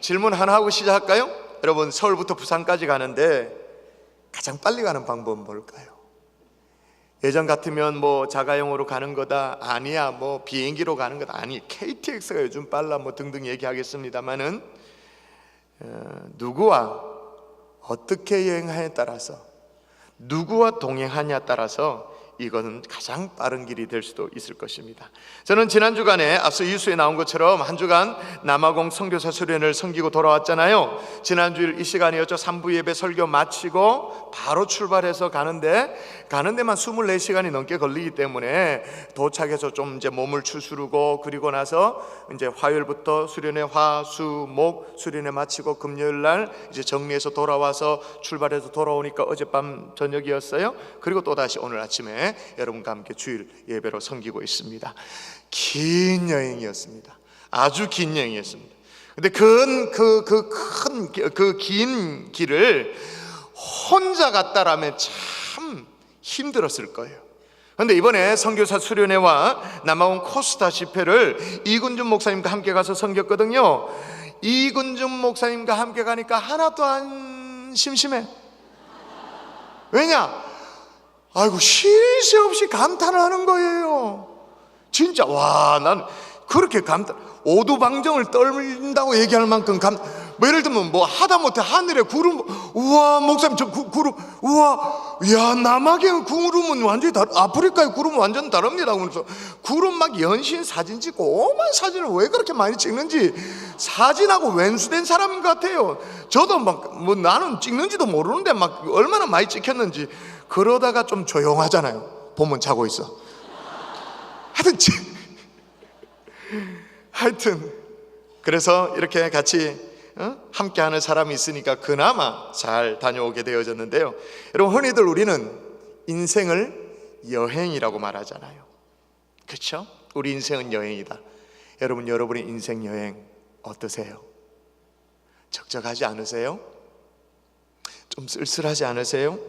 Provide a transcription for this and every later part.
질문 하나 하고 시작할까요? 여러분, 서울부터 부산까지 가는데 가장 빨리 가는 방법은 뭘까요? 예전 같으면 뭐 자가용으로 가는 거다, 아니야 뭐 비행기로 가는 거다, 아니 KTX가 요즘 빨라, 뭐 등등 얘기하겠습니다만은 누구와 어떻게 여행하냐에 따라서, 누구와 동행하냐에 따라서 이거는 가장 빠른 길이 될 수도 있을 것입니다. 저는 지난 주간에 앞서 이수에 나온 것처럼 한 주간 남아공 선교사 수련회를 섬기고 돌아왔잖아요. 지난주일 이 시간이었죠. 3부 예배 설교 마치고 바로 출발해서 가는 데만 24시간이 넘게 걸리기 때문에 도착해서 좀 이제 몸을 추스르고, 그리고 나서 이제 화요일부터 수련회 화, 수, 목 수련회 마치고 금요일 날 이제 정리해서 돌아와서 출발해서 돌아오니까 어젯밤 저녁이었어요. 그리고 또 다시 오늘 아침에 여러분과 함께 주일 예배로 섬기고 있습니다. 긴 여행이었습니다. 아주 긴 여행이었습니다. 근데 그 긴 길을 혼자 갔다라면 참 힘들었을 거예요. 그런데 이번에 선교사 수련회와 남아공 코스타 집회를 이근준 목사님과 함께 가서 섬겼거든요. 이근준 목사님과 함께 가니까 하나도 안 심심해. 왜냐? 아이고, 쉴 새 없이 감탄을 하는 거예요. 진짜 난 그렇게 오두방정을 떨린다고 얘기할 만큼 뭐 예를 들면 뭐 하다못해 하늘에 구름, 우와 목사님 저 구름, 우와, 야 남아계 구름은 완전히 아프리카의 구름은 완전 다릅니다. 그래서 구름 막 연신 사진 찍고, 오만 사진을 왜 그렇게 많이 찍는지, 사진하고 왼수된 사람인 것 같아요. 저도 뭐 나는 찍는지도 모르는데 막 얼마나 많이 찍혔는지. 그러다가 좀 조용하잖아요. 보면 자고 있어. 하여튼 그래서 이렇게 같이 함께하는 사람이 있으니까 그나마 잘 다녀오게 되어졌는데요. 여러분, 흔히들 우리는 인생을 여행이라고 말하잖아요. 그렇죠? 우리 인생은 여행이다. 여러분, 여러분의 인생 여행 어떠세요? 적적하지 않으세요? 좀 쓸쓸하지 않으세요?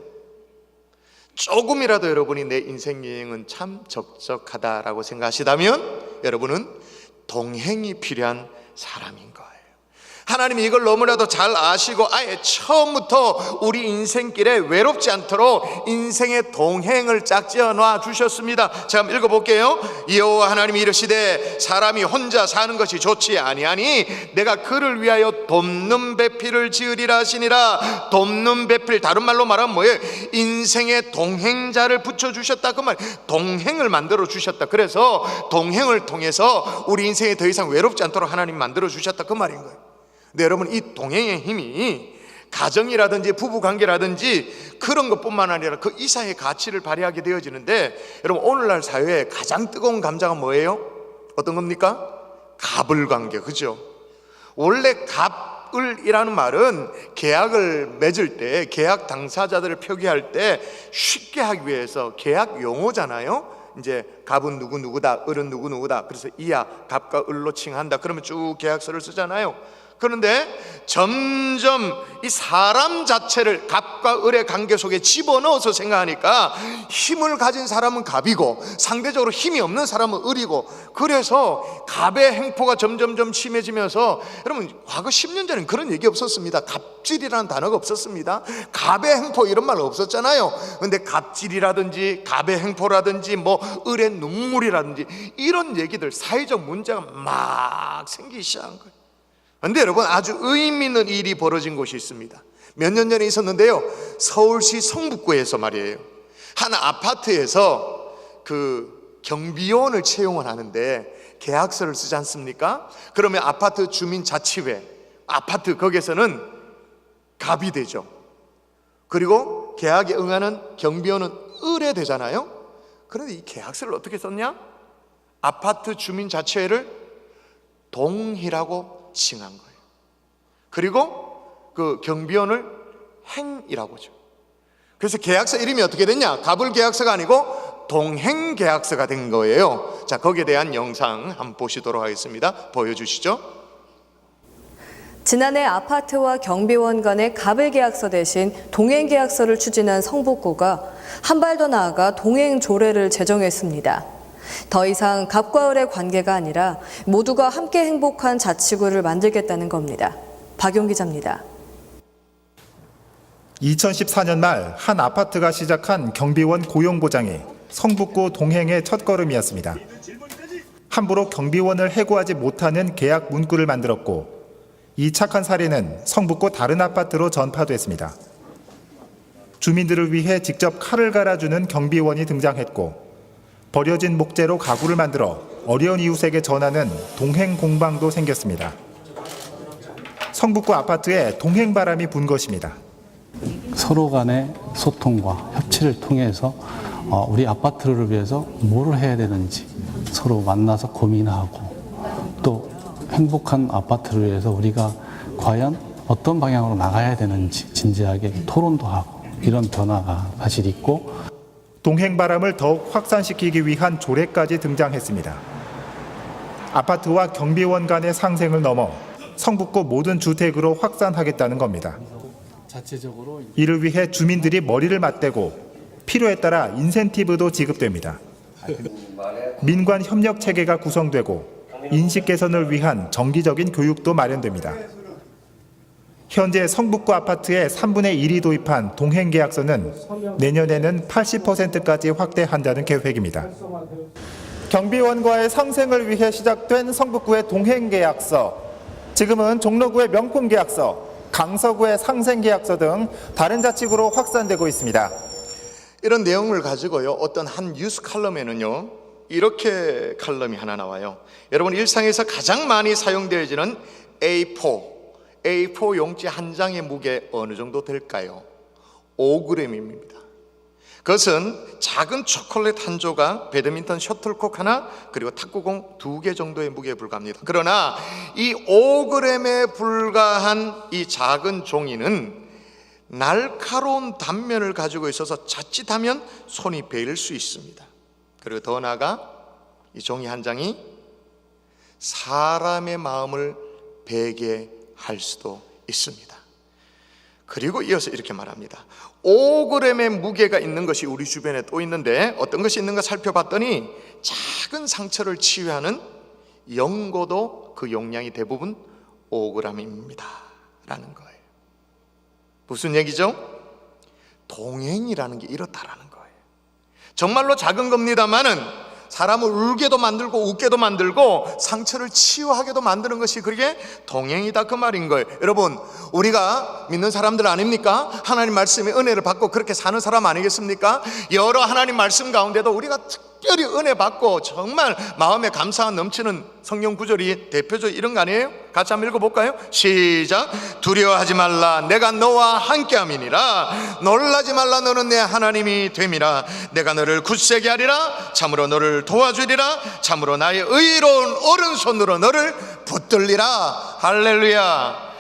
조금이라도 여러분이 내 인생 여행은 참 적적하다라고 생각하시다면 여러분은 동행이 필요한 사람인 거예요. 하나님이 이걸 너무나도 잘 아시고 아예 처음부터 우리 인생길에 외롭지 않도록 인생의 동행을 짝지어 놔 주셨습니다. 제가 한번 읽어볼게요. 여호와 하나님이 이르시되 사람이 혼자 사는 것이 좋지 아니하니 내가 그를 위하여 돕는 배필을 지으리라 하시니라. 돕는 배필, 다른 말로 말하면 뭐예요? 인생의 동행자를 붙여주셨다, 그 말. 동행을 만들어 주셨다. 그래서 동행을 통해서 우리 인생에 더 이상 외롭지 않도록 하나님이 만들어 주셨다, 그 말인 거예요. 근데 여러분, 이 동행의 힘이 가정이라든지 부부관계라든지 그런 것뿐만 아니라 그 이사의 가치를 발휘하게 되어지는데, 여러분 오늘날 사회에 가장 뜨거운 감자가 뭐예요? 어떤 겁니까? 갑을관계, 그죠? 원래 갑을이라는 말은 계약을 맺을 때, 계약 당사자들을 표기할 때 쉽게 하기 위해서 계약 용어잖아요. 이제 갑은 누구누구다, 을은 누구누구다. 그래서 이야 갑과 을로 칭한다. 그러면 쭉 계약서를 쓰잖아요. 그런데 점점 이 사람 자체를 갑과 을의 관계 속에 집어넣어서 생각하니까 힘을 가진 사람은 갑이고 상대적으로 힘이 없는 사람은 을이고, 그래서 갑의 행포가 점점점 심해지면서, 여러분 과거 10년 전엔 그런 얘기 없었습니다. 갑질이라는 단어가 없었습니다. 갑의 행포 이런 말 없었잖아요. 근데 갑질이라든지 갑의 행포라든지 뭐 을의 눈물이라든지 이런 얘기들, 사회적 문제가 막 생기기 시작한 거예요. 그런데 여러분, 아주 의미 있는 일이 벌어진 곳이 있습니다. 몇 년 전에 있었는데요. 서울시 성북구에서 말이에요, 한 아파트에서 그 경비원을 채용을 하는데 계약서를 쓰지 않습니까? 그러면 아파트 주민자치회, 아파트 거기에서는 갑이 되죠. 그리고 계약에 응하는 경비원은 을에 되잖아요. 그런데 이 계약서를 어떻게 썼냐? 아파트 주민자치회를 동이라고 칭한 거예요. 그리고 그 경비원을 행이라고 하죠. 그래서 계약서 이름이 어떻게 됐냐? 갑을 계약서가 아니고 동행 계약서가 된 거예요. 자, 거기에 대한 영상 한번 보시도록 하겠습니다. 보여주시죠. 지난해 아파트와 경비원 간의 갑을 계약서 대신 동행 계약서를 추진한 성북구가 한 발 더 나아가 동행 조례를 제정했습니다. 더 이상 갑과 을의 관계가 아니라 모두가 함께 행복한 자치구를 만들겠다는 겁니다. 박용 기자입니다. 2014년 말 한 아파트가 시작한 경비원 고용 보장이 성북구 동행의 첫걸음이었습니다. 함부로 경비원을 해고하지 못하는 계약 문구를 만들었고 이 착한 사례는 성북구 다른 아파트로 전파됐습니다. 주민들을 위해 직접 칼을 갈아주는 경비원이 등장했고 버려진 목재로 가구를 만들어 어려운 이웃에게 전하는 동행 공방도 생겼습니다. 성북구 아파트에 동행바람이 분 것입니다. 서로 간의 소통과 협치를 통해서 우리 아파트를 위해서 뭘 해야 되는지 서로 만나서 고민하고 또 행복한 아파트를 위해서 우리가 과연 어떤 방향으로 나가야 되는지 진지하게 토론도 하고 이런 변화가 사실 있고 동행바람을 더욱 확산시키기 위한 조례까지 등장했습니다. 아파트와 경비원 간의 상생을 넘어 성북구 모든 주택으로 확산하겠다는 겁니다. 자체적으로 이를 위해 주민들이 머리를 맞대고 필요에 따라 인센티브도 지급됩니다. 민관 협력 체계가 구성되고 인식 개선을 위한 정기적인 교육도 마련됩니다. 현재 성북구 아파트의 3분의 1이 도입한 동행계약서는 내년에는 80%까지 확대한다는 계획입니다. 경비원과의 상생을 위해 시작된 성북구의 동행계약서, 지금은 종로구의 명품계약서, 강서구의 상생계약서 등 다른 자치구로 확산되고 있습니다. 이런 내용을 가지고요, 어떤 한 뉴스 칼럼에는요 이렇게 칼럼이 하나 나와요. 여러분, 일상에서 가장 많이 사용되어지는 A4 용지 한 장의 무게 어느 정도 될까요? 5g입니다. 그것은 작은 초콜릿 한 조각, 배드민턴 셔틀콕 하나, 그리고 탁구공 2개 정도의 무게에 불과합니다. 그러나 이 5g에 불과한 이 작은 종이는 날카로운 단면을 가지고 있어서 자칫하면 손이 베일 수 있습니다. 그리고 더 나아가 이 종이 한 장이 사람의 마음을 베게 할 수도 있습니다. 그리고 이어서 이렇게 말합니다. 5g의 무게가 있는 것이 우리 주변에 또 있는데 어떤 것이 있는가 살펴봤더니 작은 상처를 치유하는 연고도 그 용량이 대부분 5g입니다 라는 거예요. 무슨 얘기죠? 동행이라는 게 이렇다라는 거예요. 정말로 작은 겁니다만은 사람을 울게도 만들고 웃게도 만들고 상처를 치유하게도 만드는 것이 그게 동행이다, 그 말인 거예요. 여러분, 우리가 믿는 사람들 아닙니까? 하나님 말씀의 은혜를 받고 그렇게 사는 사람 아니겠습니까? 여러 하나님 말씀 가운데도 우리가 특별히 은혜 받고 정말 마음에 감사가 넘치는 성경 구절이 대표적으로 이런 거 아니에요? 같이 한번 읽어볼까요? 시작. 두려워하지 말라, 내가 너와 함께함이니라. 놀라지 말라, 너는 내 하나님이 됨이라. 내가 너를 굳세게 하리라. 참으로 너를 도와주리라. 참으로 나의 의로운 오른손으로 너를 붙들리라. 할렐루야.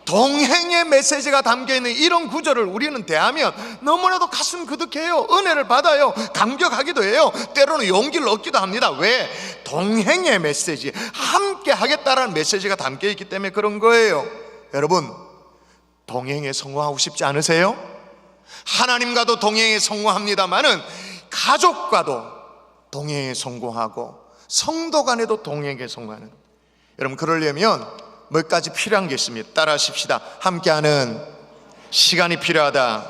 동행의 메시지가 담겨있는 이런 구절을 우리는 대하면 너무나도 가슴 그득해요. 은혜를 받아요. 감격하기도 해요. 때로는 용기를 얻기도 합니다. 왜? 동행의 메시지, 함께 하겠다라는 메시지가 담겨있기 때문에 그런 거예요. 여러분, 동행에 성공하고 싶지 않으세요? 하나님과도 동행에 성공합니다마는 가족과도 동행에 성공하고 성도 간에도 동행에 성공하는, 여러분 그러려면 몇 가지 필요한 게 있습니다. 따라 하십시다. 함께하는 시간이 필요하다.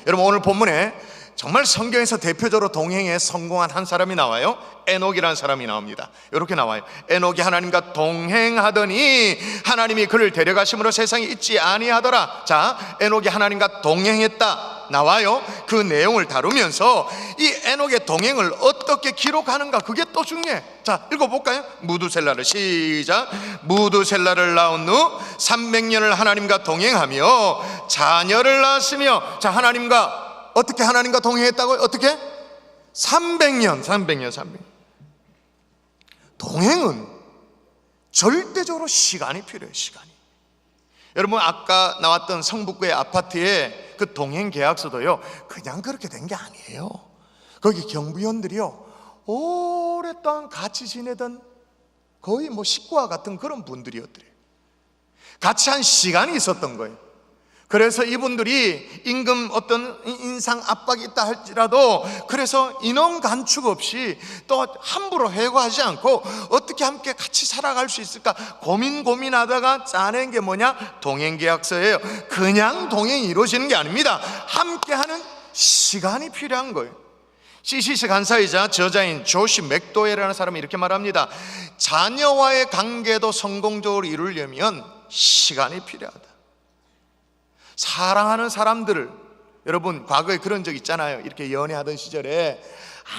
여러분, 오늘 본문에 정말 성경에서 대표적으로 동행에 성공한 한 사람이 나와요. 에녹이라는 사람이 나옵니다. 이렇게 나와요. 에녹이 하나님과 동행하더니 하나님이 그를 데려가심으로 세상에 있지 아니하더라. 자, 에녹이 하나님과 동행했다 나와요. 그 내용을 다루면서 이 에녹의 동행을 어떻게 기록하는가, 그게 또 중요해. 자, 읽어볼까요? 무두셀라를 시작. 무두셀라를 낳은 후 300년을 하나님과 동행하며 자녀를 낳았으며. 자, 하나님과 어떻게 하나님과 동행했다고요? 어떻게? 300년. 동행은 절대적으로 시간이 필요해요. 시간이. 여러분, 아까 나왔던 성북구의 아파트의 그 동행 계약서도요, 그냥 그렇게 된 게 아니에요. 거기 경비원들이요, 오랫동안 같이 지내던 거의 뭐 식구와 같은 그런 분들이었더래요. 같이 한 시간이 있었던 거예요. 그래서 이분들이 임금 어떤 인상 압박이 있다 할지라도 그래서 인원 간축 없이 또 함부로 해고하지 않고 어떻게 함께 같이 살아갈 수 있을까 고민하다가 짜낸 게 뭐냐? 동행계약서예요. 그냥 동행이 이루어지는 게 아닙니다. 함께하는 시간이 필요한 거예요. CCC 간사이자 저자인 조시 맥도웰이라는 사람이 이렇게 말합니다. 자녀와의 관계도 성공적으로 이루려면 시간이 필요하다. 사랑하는 사람들을, 여러분 과거에 그런 적 있잖아요. 이렇게 연애하던 시절에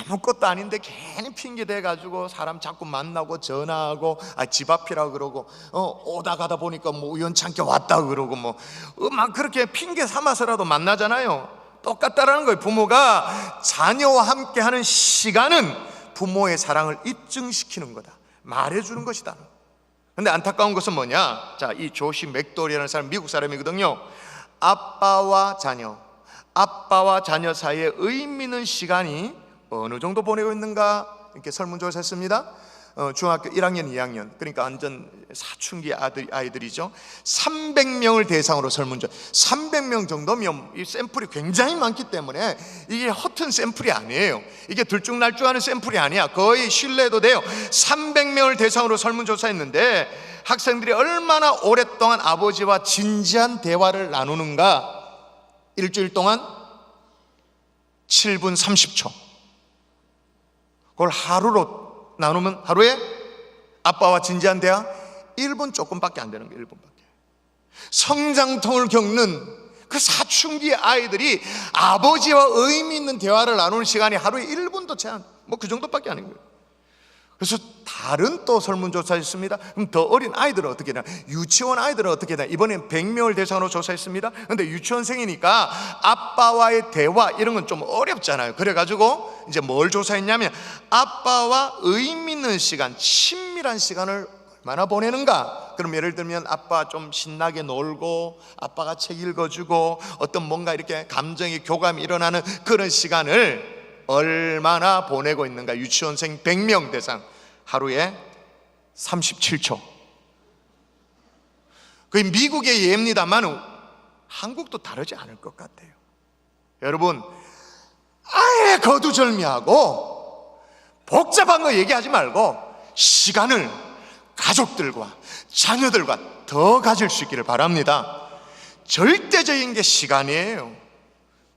아무것도 아닌데 괜히 핑계 대가지고 사람 자꾸 만나고 전화하고 집 앞이라고 그러고 오다 가다 보니까 뭐 우연찮게 왔다 그러고 막 그렇게 핑계 삼아서라도 만나잖아요. 똑같다라는 거예요. 부모가 자녀와 함께하는 시간은 부모의 사랑을 입증시키는 거다, 말해주는 것이다. 근데 안타까운 것은 뭐냐? 자, 이 조시 맥도리라는 사람 미국 사람이거든요. 아빠와 자녀 사이에 의미 있는 시간이 어느 정도 보내고 있는가 이렇게 설문조사했습니다. 중학교 1학년, 2학년, 그러니까 완전 사춘기 아이들이죠. 300명을 대상으로 설문조사. 300명 정도면 이 샘플이 굉장히 많기 때문에 이게 허튼 샘플이 아니에요. 이게 들쭉날쭉하는 샘플이 아니야. 거의 신뢰도 돼요. 300명을 대상으로 설문조사했는데 학생들이 얼마나 오랫동안 아버지와 진지한 대화를 나누는가? 일주일 동안 7분 30초. 그걸 하루로 나누면 하루에 아빠와 진지한 대화 1분 조금밖에 안 되는 거예요. 1분밖에. 성장통을 겪는 그 사춘기 아이들이 아버지와 의미 있는 대화를 나누는 시간이 하루에 1분도 채 안, 그 정도밖에 안 된 거예요. 그래서 다른 또 설문조사했습니다. 그럼 더 어린 아이들은 어떻게 되나? 유치원 아이들은 어떻게 되나? 이번엔 100명을 대상으로 조사했습니다. 근데 유치원생이니까 아빠와의 대화 이런 건 좀 어렵잖아요. 그래가지고 이제 뭘 조사했냐면 아빠와 의미 있는 시간, 친밀한 시간을 얼마나 보내는가? 그럼 예를 들면 아빠 좀 신나게 놀고 아빠가 책 읽어주고 어떤 뭔가 이렇게 감정의 교감이 일어나는 그런 시간을 얼마나 보내고 있는가? 유치원생 100명 대상 하루에 37초. 그게 미국의 예입니다만 한국도 다르지 않을 것 같아요. 여러분, 아예 거두절미하고 복잡한 거 얘기하지 말고 시간을 가족들과 자녀들과 더 가질 수 있기를 바랍니다. 절대적인 게 시간이에요.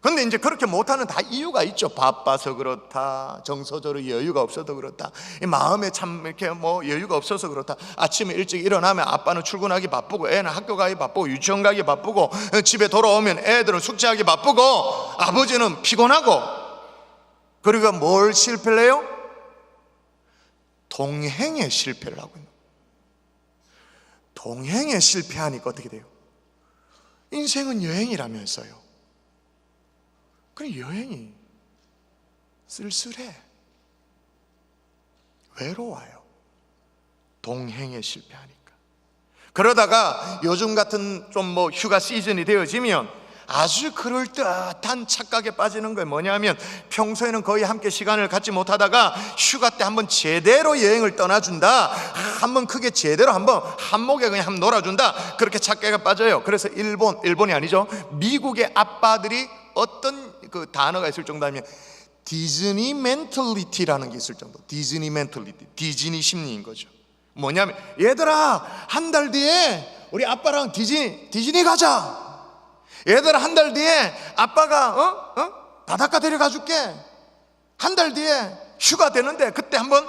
근데 이제 그렇게 못하는 다 이유가 있죠. 바빠서 그렇다, 정서적으로 여유가 없어서 그렇다, 마음에 참 이렇게 여유가 없어서 그렇다. 아침에 일찍 일어나면 아빠는 출근하기 바쁘고 애는 학교 가기 바쁘고 유치원 가기 바쁘고 집에 돌아오면 애들은 숙제하기 바쁘고 아버지는 피곤하고. 그리고 뭘 실패를 해요? 동행에 실패를 하고 있는 거예요. 동행에 실패하니까 어떻게 돼요? 인생은 여행이라면서요. 그럼 여행이 쓸쓸해, 외로워요. 동행에 실패하니까. 그러다가 요즘 같은 좀 휴가 시즌이 되어지면 아주 그럴듯한 착각에 빠지는 거예요. 뭐냐면 평소에는 거의 함께 시간을 갖지 못하다가 휴가 때 한번 제대로 여행을 떠나준다, 한번 크게 제대로 한번 한몫에 그냥 한번 놀아준다, 그렇게 착각에 빠져요. 그래서 일본이 아니죠, 미국의 아빠들이 어떤 그 단어가 있을 정도면 디즈니 멘털리티라는 게 있을 정도. 디즈니 멘털리티, 디즈니 심리인 거죠. 뭐냐면 얘들아 한 달 뒤에 우리 아빠랑 디즈니 가자. 얘들아 한 달 뒤에 아빠가 바닷가 데려가 줄게. 한 달 뒤에 휴가 되는데 그때 한번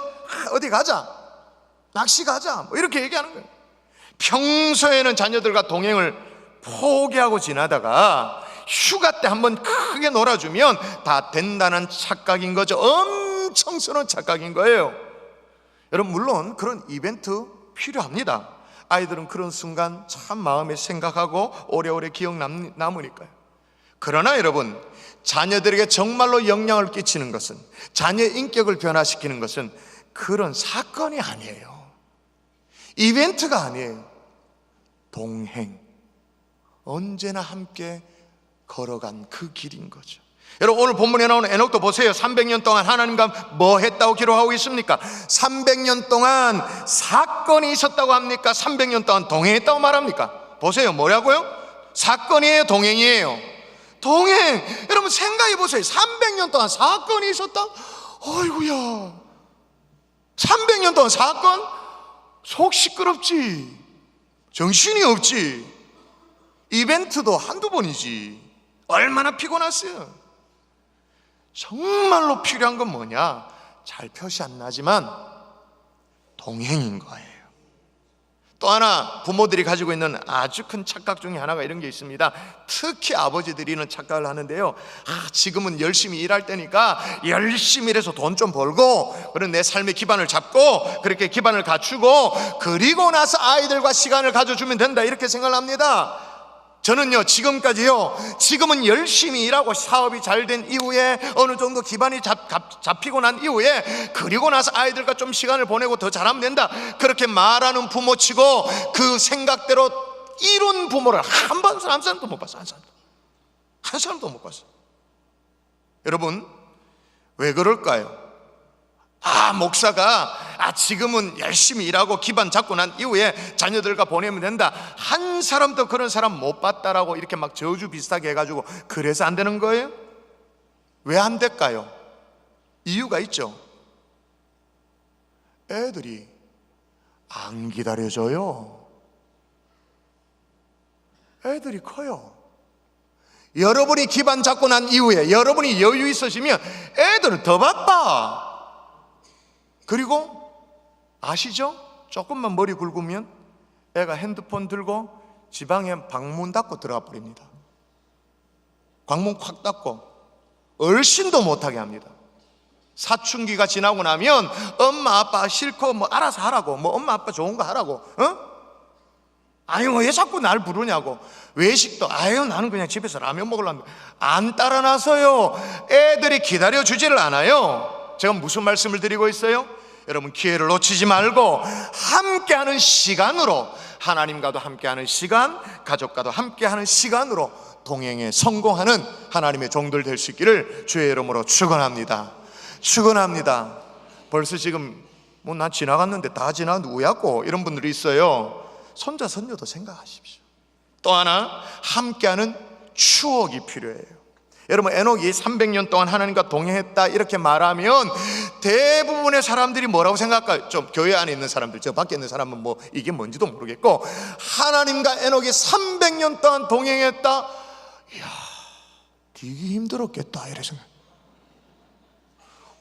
어디 가자, 낚시 가자, 이렇게 얘기하는 거예요. 평소에는 자녀들과 동행을 포기하고 지나다가 휴가 때 한번 크게 놀아주면 다 된다는 착각인 거죠. 엄청스러운 착각인 거예요. 여러분, 물론 그런 이벤트 필요합니다. 아이들은 그런 순간 참 마음에 생각하고 오래오래 기억 남으니까요. 그러나 여러분, 자녀들에게 정말로 영향을 끼치는 것은, 자녀의 인격을 변화시키는 것은 그런 사건이 아니에요. 이벤트가 아니에요. 동행, 언제나 함께 걸어간 그 길인 거죠. 여러분, 오늘 본문에 나오는 에녹도 보세요. 300년 동안 하나님과 뭐 했다고 기록하고 있습니까? 300년 동안 사건이 있었다고 합니까? 300년 동안 동행했다고 말합니까? 보세요. 뭐라고요? 사건이에요, 동행이에요? 동행. 여러분 생각해 보세요. 300년 동안 사건이 있었다? 어이구야, 300년 동안 사건? 속 시끄럽지, 정신이 없지, 이벤트도 한두 번이지. 얼마나 피곤했어요. 정말로 필요한 건 뭐냐? 잘 표시 안 나지만 동행인 거예요. 또 하나 부모들이 가지고 있는 아주 큰 착각 중에 하나가 이런 게 있습니다. 특히 아버지들이는 착각을 하는데요. 지금은 열심히 일할 때니까 열심히 일해서 돈 좀 벌고 그런 내 삶의 기반을 잡고 그렇게 기반을 갖추고 그리고 나서 아이들과 시간을 가져주면 된다, 이렇게 생각을 합니다. 저는요, 지금은 열심히 일하고 사업이 잘 된 이후에 어느 정도 기반이 잡히고 난 이후에 그리고 나서 아이들과 좀 시간을 보내고 더 잘하면 된다, 그렇게 말하는 부모치고 그 생각대로 이룬 부모를 한 사람도 못 봤어. 한 사람도 못 봤어. 여러분 왜 그럴까요? 목사가 지금은 열심히 일하고 기반 잡고 난 이후에 자녀들과 보내면 된다, 한 사람도 그런 사람 못 봤다라고 이렇게 막 저주 비슷하게 해가지고 그래서 안 되는 거예요? 왜 안 될까요? 이유가 있죠. 애들이 안 기다려줘요. 애들이 커요. 여러분이 기반 잡고 난 이후에 여러분이 여유 있으시면 애들은 더 바빠. 그리고 아시죠? 조금만 머리 굵으면 애가 핸드폰 들고 지방에 방문 닫고 들어가 버립니다. 광문 콱 닫고 얼씬도 못하게 합니다. 사춘기가 지나고 나면 엄마 아빠 싫고 뭐 알아서 하라고, 뭐 엄마 아빠 좋은 거 하라고, 아유 왜 자꾸 날 부르냐고. 외식도 아유 나는 그냥 집에서 라면 먹으려면 안 따라 나서요. 애들이 기다려주지를 않아요. 제가 무슨 말씀을 드리고 있어요? 여러분 기회를 놓치지 말고 함께하는 시간으로, 하나님과도 함께하는 시간, 가족과도 함께하는 시간으로 동행에 성공하는 하나님의 종들 될 수 있기를 주의 이름으로 축원합니다. 축원합니다. 벌써 지금 뭐 나 지나갔는데 다 지나간 누구야고 이런 분들이 있어요. 손자 손녀도 생각하십시오. 또 하나 함께하는 추억이 필요해요. 여러분 에녹이 300년 동안 하나님과 동행했다 이렇게 말하면 대부분의 사람들이 뭐라고 생각할까요? 좀 교회 안에 있는 사람들, 저 밖에 있는 사람은 뭐 이게 뭔지도 모르겠고, 하나님과 에녹이 300년 동안 동행했다, 이야 되게 힘들었겠다 이래 생각.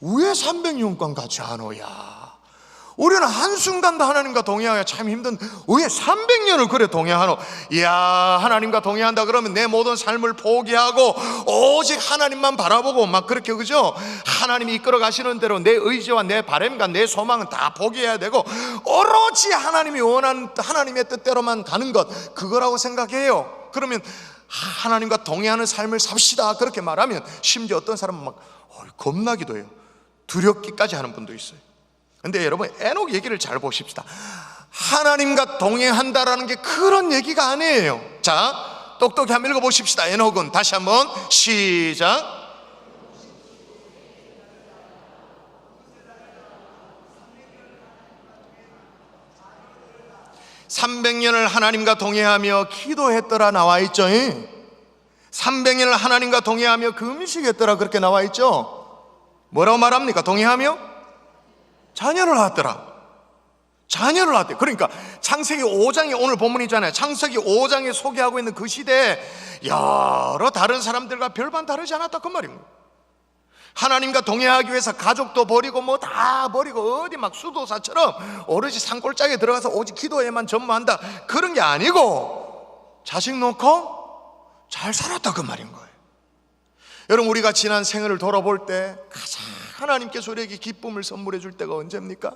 왜 300년간 같이 안 오야? 우리는 한순간도 하나님과 동행하기가 참 힘든, 왜 300년을 그래 동행하노? 이야, 하나님과 동행한다 그러면 내 모든 삶을 포기하고 오직 하나님만 바라보고 막 그렇게, 그죠? 하나님이 이끌어 가시는 대로 내 의지와 내 바람과 내 소망은 다 포기해야 되고 오로지 하나님이 원하는 하나님의 뜻대로만 가는 것, 그거라고 생각해요. 그러면 하나님과 동행하는 삶을 삽시다 그렇게 말하면 심지어 어떤 사람은 막 겁나기도 해요. 두렵기까지 하는 분도 있어요. 근데 여러분 에녹 얘기를 잘 보십시다. 하나님과 동행한다라는 게 그런 얘기가 아니에요. 자, 똑똑히 한번 읽어보십시다. 에녹은 다시 한번 시작. (300년을) 하나님과 동행하며 기도했더라 나와 있죠. 300년을 하나님과 동행하며 금식했더라 그렇게 나와 있죠. 뭐라고 말합니까? 동행하며 자녀를 낳았더라. 자녀를 낳았대. 그러니까 창세기 5장이 오늘 본문이잖아요. 창세기 5장에 소개하고 있는 그 시대에 여러 다른 사람들과 별반 다르지 않았다 그 말입니다. 하나님과 동행하기 위해서 가족도 버리고 뭐 다 버리고 어디 막 수도사처럼 오로지 산골짜기에 들어가서 오직 기도에만 전무한다 그런 게 아니고 자식 놓고 잘 살았다 그 말인 거예요. 여러분 우리가 지난 생애를 돌아볼 때 가장 하나님께서 우리에게 기쁨을 선물해 줄 때가 언제입니까?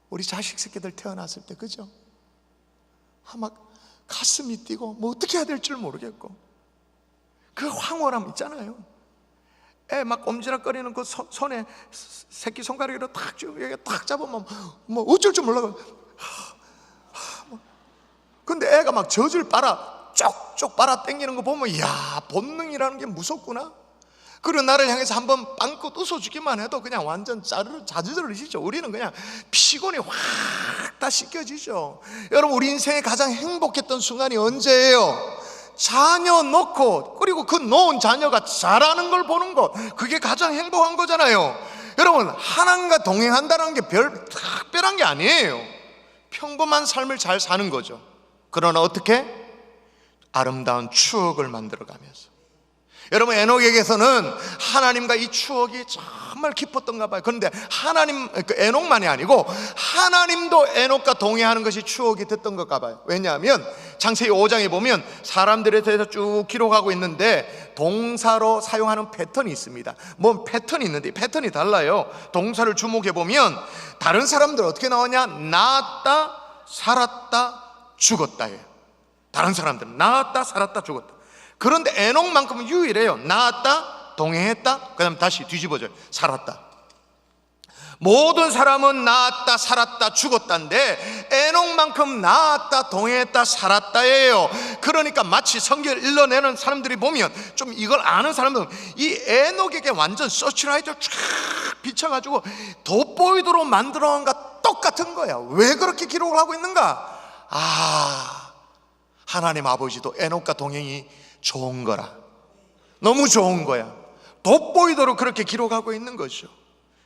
우리 자식 새끼들 태어났을 때, 그죠? 막 가슴이 뛰고 뭐 어떻게 해야 될 줄 모르겠고 그 황홀함 있잖아요. 애 막 꼼지락거리는 그 손에 새끼 손가락으로 딱 잡으면 뭐 어쩔 줄 몰라. 근데 애가 막 젖을 빨아 쪽쪽 빨아 당기는 거 보면 이야 본능이라는 게 무섭구나. 그런 나를 향해서 한번 빵긋 웃어주기만 해도 그냥 완전 자주들으시죠. 우리는 그냥 피곤이 확 다 씻겨지죠. 여러분, 우리 인생에 가장 행복했던 순간이 언제예요? 자녀 놓고, 그리고 그 놓은 자녀가 자라는 걸 보는 것, 그게 가장 행복한 거잖아요. 여러분, 하나님과 동행한다는 게 특별한 게 아니에요. 평범한 삶을 잘 사는 거죠. 그러나 어떻게? 아름다운 추억을 만들어가면서. 여러분, 에녹에게서는 하나님과 이 추억이 정말 깊었던가 봐요. 그런데 에녹만이 아니고 하나님도 에녹과 동행하는 것이 추억이 됐던 것가 봐요. 왜냐하면 창세기 5장에 보면 사람들에 대해서 쭉 기록하고 있는데 동사로 사용하는 패턴이 있습니다. 뭐 패턴이 있는데 이 패턴이 달라요. 동사를 주목해 보면 다른 사람들 어떻게 나오냐? 낳았다, 살았다, 죽었다예요. 다른 사람들은 낳았다, 살았다, 죽었다. 그런데 에녹만큼은 유일해요. 낳았다, 동행했다, 그 다음 다시 뒤집어져요. 살았다. 모든 사람은 낳았다, 살았다, 죽었다인데 에녹만큼 낳았다, 동행했다, 살았다예요. 그러니까 마치 성경을 일러내는 사람들이 보면 좀 이걸 아는 사람들은 이 에녹에게 완전 서치라이트를 쫙 비춰가지고 돋보이도록 만들어놓은 것과 똑같은 거야. 왜 그렇게 기록을 하고 있는가? 하나님 아버지도 에녹과 동행이 좋은 거라, 너무 좋은 거야. 돋보이도록 그렇게 기록하고 있는 거죠.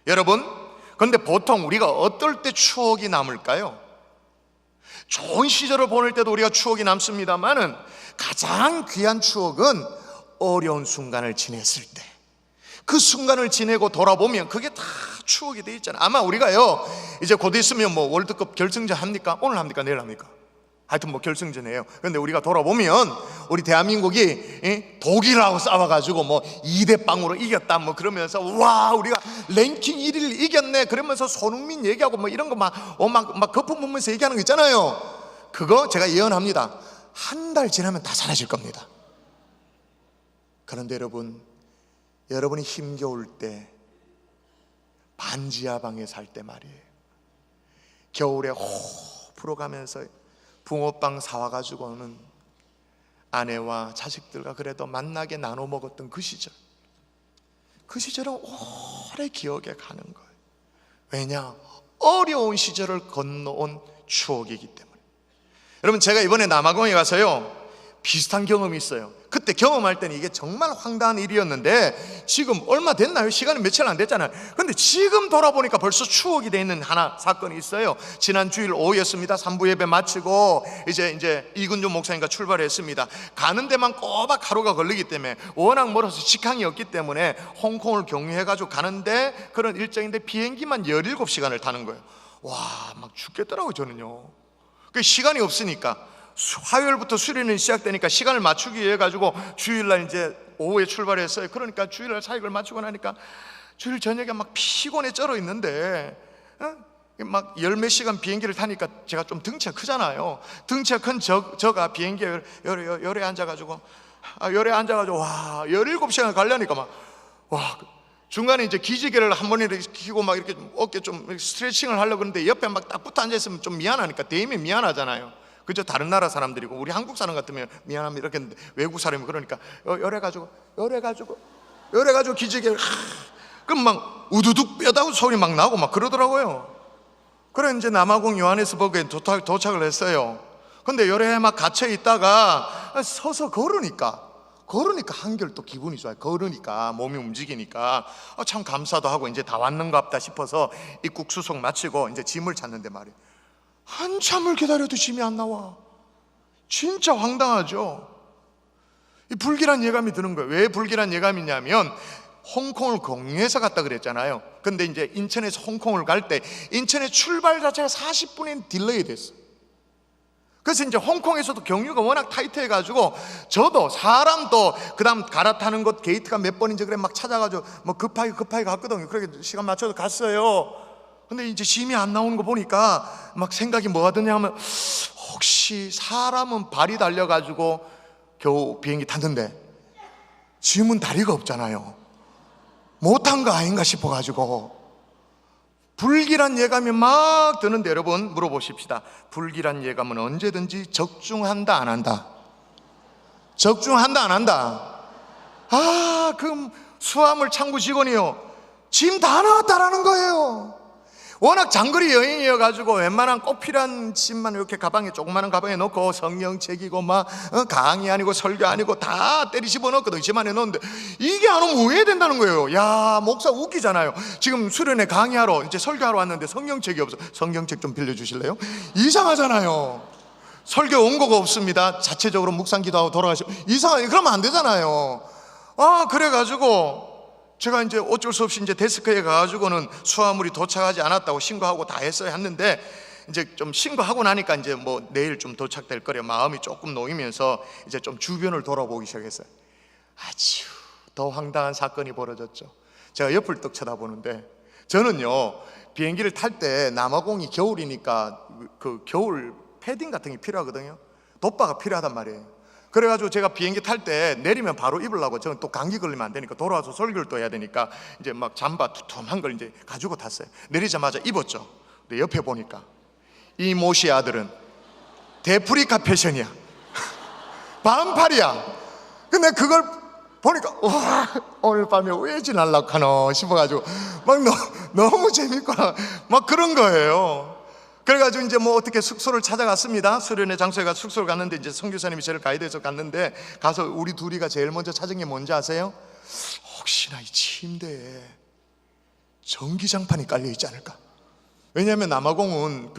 여러분, 그런데 보통 우리가 어떨 때 추억이 남을까요? 좋은 시절을 보낼 때도 우리가 추억이 남습니다만은 가장 귀한 추억은 어려운 순간을 지냈을 때, 그 순간을 지내고 돌아보면 그게 다 추억이 돼 있잖아요. 아마 우리가요, 이제 곧 있으면 뭐 월드컵 결승전 합니까? 오늘 합니까? 내일 합니까? 하여튼 뭐 결승전이에요. 그런데 우리가 돌아보면 우리 대한민국이 독일하고 싸워가지고 뭐 2대0으로 이겼다 뭐 그러면서 와, 우리가 랭킹 1위를 이겼네 그러면서 손흥민 얘기하고 뭐 이런 거 막 거품 보면서 얘기하는 거 있잖아요. 그거 제가 예언합니다. 한 달 지나면 다 사라질 겁니다. 그런데 여러분이 힘겨울 때 반지하방에 살 때 말이에요, 겨울에 호 불어가면서 붕어빵 사와가지고는 아내와 자식들과 그래도 만나게 나눠 먹었던 그 시절, 그 시절은 오래 기억에 가는 거예요. 왜냐? 어려운 시절을 건너온 추억이기 때문에. 여러분, 제가 이번에 남아공에 가서요 비슷한 경험이 있어요. 그때 경험할 때는 이게 정말 황당한 일이었는데 지금 얼마 됐나요? 시간이 며칠 안 됐잖아요. 근데 지금 돌아보니까 벌써 추억이 돼 있는 하나 사건이 있어요. 지난 주일 오후였습니다. 3부 예배 마치고 이제 이근주 목사님과 출발했습니다. 가는 데만 꼬박 하루가 걸리기 때문에, 워낙 멀어서 직항이 없기 때문에 홍콩을 경유해가지고 가는데 그런 일정인데 비행기만 17시간을 타는 거예요. 와, 막 죽겠더라고요 저는요. 그 시간이 없으니까 화요일부터 수련이 시작되니까 시간을 맞추기 위해 가지고 주일날 이제 오후에 출발했어요. 그러니까 주일날 사역을 마치고 나니까 주일 저녁에 막 피곤해 쩔어 있는데 막 열 몇 시간 비행기를 타니까 제가 좀 덩치가 크잖아요. 덩치가 큰 저가 비행기에 열에 앉아가지고 와 17시간 가려니까 막 와, 중간에 이제 기지개를 한 번에 이렇게 키고 막 이렇게 어깨 좀 스트레칭을 하려고 그러는데 옆에 막 딱 붙어 앉아있으면 좀 미안하니까, 대임이 미안하잖아요. 그저 다른 나라 사람들이고 우리 한국 사람 같으면 미안합니다 이렇게 했는데 외국 사람이 그러니까 열해가지고 기지개 그럼 막 우두둑 뼈다구 소리 막 나고 막 그러더라고요. 그래 이제 남아공 요하네스버그에 도착을 했어요. 근데 열에 막 갇혀 있다가 서서 걸으니까 한결 또 기분이 좋아요. 걸으니까 몸이 움직이니까 참 감사도 하고 이제 다 왔는갑다 싶어서 입국 수속 마치고 이제 짐을 찾는데 말이에요, 한참을 기다려도 짐이 안 나와. 진짜 황당하죠. 이 불길한 예감이 드는 거예요. 왜 불길한 예감이냐면 홍콩을 경유해서 갔다 그랬잖아요. 근데 이제 인천에서 홍콩을 갈 때 인천의 출발 자체가 40분의 딜레이 됐어. 그래서 이제 홍콩에서도 경유가 워낙 타이트해가지고 저도 사람도 그 다음 갈아타는 곳 게이트가 몇 번인지 그래 막 찾아가지고 뭐 급하게 갔거든요. 그렇게 시간 맞춰서 갔어요. 근데 이제 짐이 안 나오는 거 보니까 막 생각이 뭐가 드냐 하면, 혹시 사람은 발이 달려가지고 겨우 비행기 탔는데 짐은 다리가 없잖아요. 못한 거 아닌가 싶어가지고 불길한 예감이 막 드는데, 여러분 물어보십시다. 불길한 예감은 언제든지 적중한다 안 한다? 적중한다 안 한다? 그럼 수화물 창구 직원이요, 짐 다 나왔다라는 거예요. 워낙 장거리 여행이어가지고 웬만한 꼭 필요한 짐만 이렇게 가방에, 조그마한 가방에 넣고 성경책이고 막 강의 아니고 설교 아니고 다 때리 집어넣거든. 집 안에 넣었는데 이게 안 오면 왜 된다는 거예요. 야, 목사 웃기잖아요. 지금 수련회 강의하러 이제 설교하러 왔는데 성경책이 없어. 성경책 좀 빌려주실래요? 이상하잖아요. 설교 원고가 없습니다. 자체적으로 묵상 기도하고 돌아가시고 이상하게 그러면 안 되잖아요. 그래가지고 제가 이제 어쩔 수 없이 이제 데스크에 가가지고는 수화물이 도착하지 않았다고 신고하고 다 했어야 했는데, 이제 좀 신고하고 나니까 이제 뭐 내일 좀 도착될 거래 마음이 조금 놓이면서 이제 좀 주변을 돌아보기 시작했어요. 아주 더 황당한 사건이 벌어졌죠. 제가 옆을 떡 쳐다보는데, 저는요 비행기를 탈 때 남아공이 겨울이니까 그 겨울 패딩 같은 게 필요하거든요. 돗바가 필요하단 말이에요. 그래가지고 제가 비행기 탈 때 내리면 바로 입으려고, 저는 또 감기 걸리면 안 되니까 돌아와서 설교를 또 해야 되니까 이제 막 잠바 두툼한 걸 이제 가지고 탔어요. 내리자마자 입었죠. 근데 옆에 보니까 이 모씨 아들은 데프리카 패션이야. 반팔이야. 근데 그걸 보니까 와, 오늘 밤에 왜 지날라고 하노 싶어가지고 막 너무 재밌고 막 그런 거예요. 그래가지고 이제 뭐 어떻게 숙소를 찾아갔습니다. 수련회 장소에 가서 숙소를 갔는데, 이제 선교사님이 저를 가이드해서 갔는데, 가서 우리 둘이가 제일 먼저 찾은 게 뭔지 아세요? 혹시나 이 침대에 전기장판이 깔려 있지 않을까? 왜냐하면 남아공은